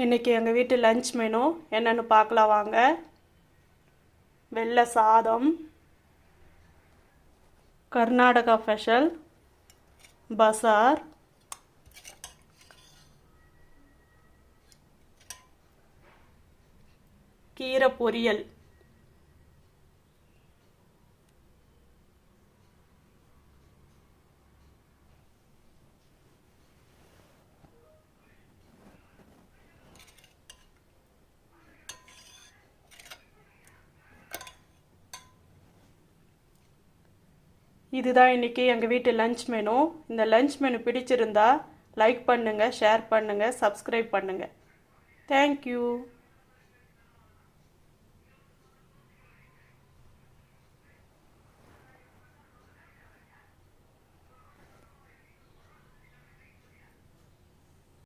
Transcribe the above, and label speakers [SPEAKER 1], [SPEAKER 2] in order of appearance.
[SPEAKER 1] இன்றைக்கி எங்கள் வீட்டு லஞ்ச் மெனு என்னென்னு பார்க்கலாம் வாங்க. வெள்ளை சாதம், கர்நாடகா ஸ்பெஷல் பசார், கீரை பொரியல், இதுதான் இன்றைக்கி எங்கள் வீட்டு லஞ்ச் மெனு. இந்த லஞ்ச் மெனு பிடிச்சிருந்தா லைக் பண்ணுங்கள், ஷேர் பண்ணுங்கள், சப்ஸ்கிரைப் பண்ணுங்கள். தேங்க்யூ.